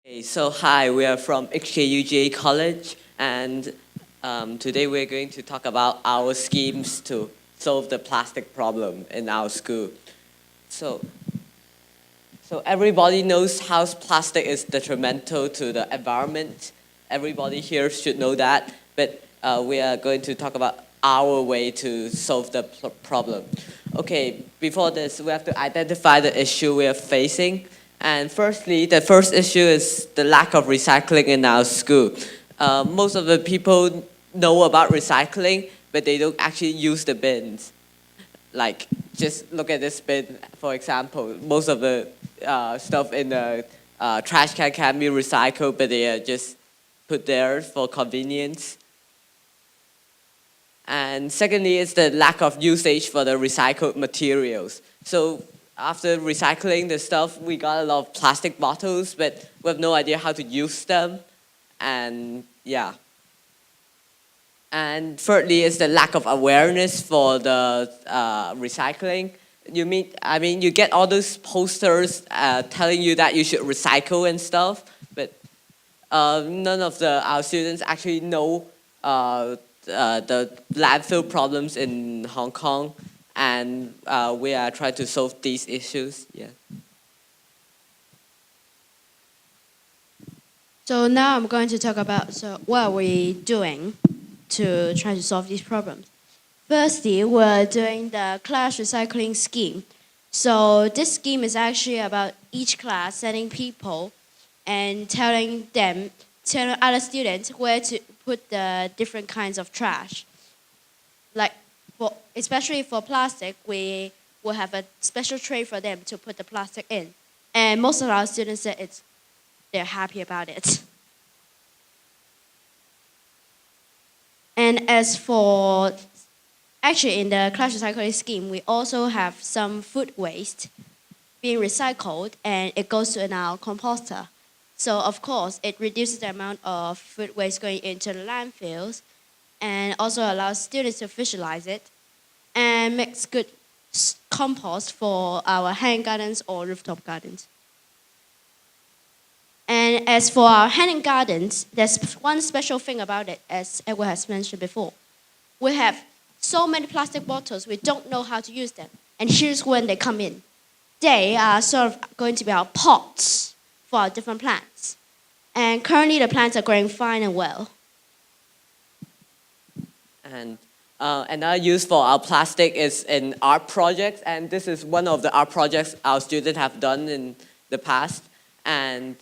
Okay, so hi, we are from HKUGA College, and today we're going to talk about our schemes to solve the plastic problem in our school. So, so everybody knows how plastic is detrimental to the environment. Everybody here should know that, but we are going to talk about our way to solve the problem. Okay, before this, we have to identify the issue we are facing. And firstly, the first issue is the lack of recycling in our school. Most of the people know about recycling, but they don't actually use the bins. Like, just look at this bin, for example. Most of the stuff in the trash can be recycled, but they are just put there for convenience. And secondly, it's the lack of usage for the recycled materials. So after recycling the stuff, we got a lot of plastic bottles, but we have no idea how to use them. And yeah. And thirdly, is the lack of awareness for the recycling. You get all those posters telling you that you should recycle and stuff, but none of our students actually know the landfill problems in Hong Kong, and we are trying to solve these issues. Yeah. So now I'm going to talk about what are we doing to try to solve these problems. Firstly, we're doing the class recycling scheme. So this scheme is actually about each class sending people and telling other students where to put the different kinds of trash. Like, especially for plastic, we will have a special tray for them to put the plastic in. And most of our students said they're happy about it. And as for, actually in the class recycling scheme, we also have some food waste being recycled and it goes to our composter. So of course, it reduces the amount of food waste going into the landfills and also allows students to visualize it and makes good compost for our hanging gardens or rooftop gardens. And as for our hanging gardens, there's one special thing about it, as Edward has mentioned before. We have so many plastic bottles, we don't know how to use them. And here's when they come in. They are sort of going to be our pots for our different plants. And currently the plants are growing fine and well. And another use for our plastic is in art projects, and this is one of the art projects our students have done in the past. And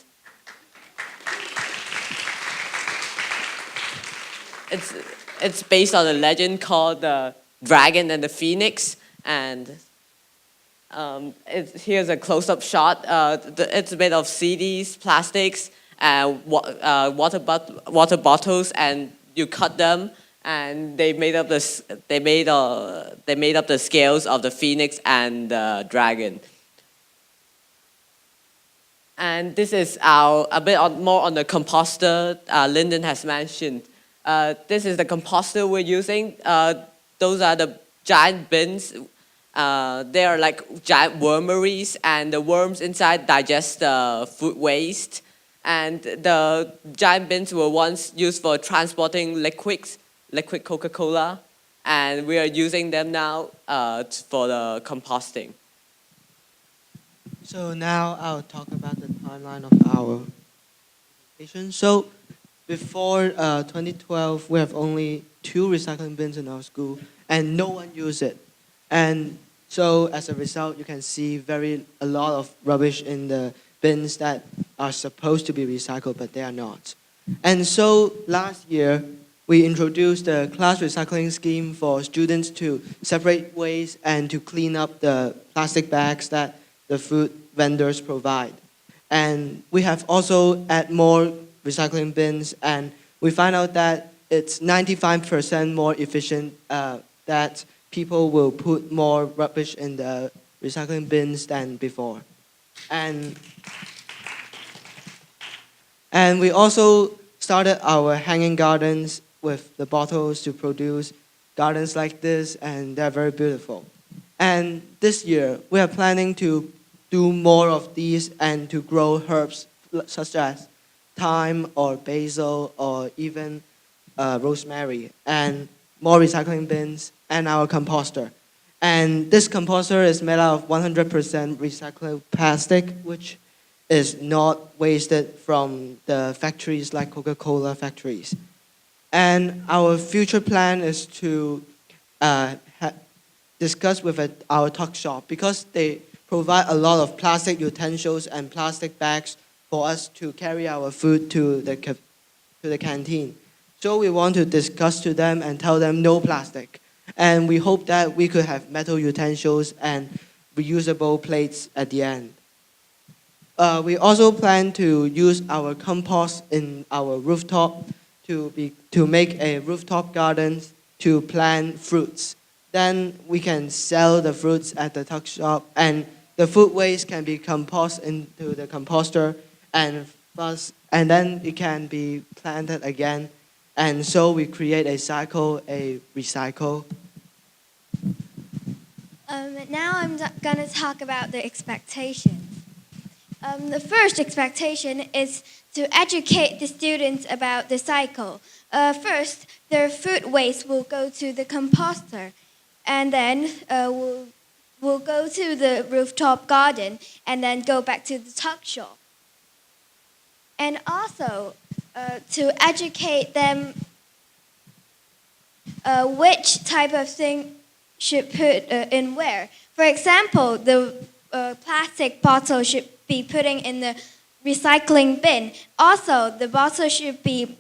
it's based on a legend called the Dragon and the Phoenix, and here's a close-up shot. It's made of CDs, plastics, water bottles, and you cut them, and they made up the scales of the phoenix and the dragon. And this is a bit more on the composter Lyndon has mentioned. This is the composter we're using. Those are the giant bins. They are like giant wormeries, and the worms inside digest the food waste. And the giant bins were once used for transporting liquid Coca-Cola, and we are using them now for the composting. So now I'll talk about the timeline of our presentation. So before 2012, we have only 2 recycling bins in our school, and no one used it. And so as a result, you can see a lot of rubbish in the bins that are supposed to be recycled, but they are not. And so last year, we introduced the class recycling scheme for students to separate waste and to clean up the plastic bags that the food vendors provide. And we have also added more recycling bins, and we find out that it's 95% more efficient that people will put more rubbish in the recycling bins than before. And we also started our hanging gardens with the bottles to produce gardens like this, and they're very beautiful. And this year, we are planning to do more of these and to grow herbs such as thyme or basil or even rosemary, and more recycling bins, and our composter. And this composter is made out of 100% recycled plastic, which is not wasted from the factories like Coca-Cola factories. And our future plan is to discuss with our tuck shop because they provide a lot of plastic utensils and plastic bags for us to carry our food to the canteen. So we want to discuss to them and tell them no plastic. And we hope that we could have metal utensils and reusable plates at the end. We also plan to use our compost in our rooftop to make a rooftop garden to plant fruits. Then we can sell the fruits at the tuck shop, and the food waste can be composted into the composter, and then it can be planted again. And so we create a cycle, a recycle. Now I'm going to talk about the expectations. The first expectation is to educate the students about the cycle. First, their food waste will go to the composter, and then we'll go to the rooftop garden, and then go back to the tuck shop. And also, to educate them which type of thing should put in where. For example, the plastic bottle should be putting in the recycling bin. Also, the bottle should be,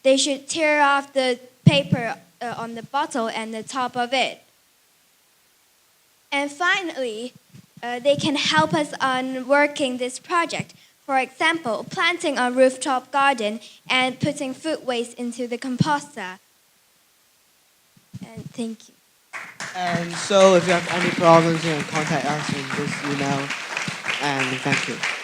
they should tear off the paper on the bottle and the top of it. And finally, they can help us on working this project. For example, planting a rooftop garden and putting food waste into the composter. And thank you. And so if you have any problems, you can contact us in this email. And thank you.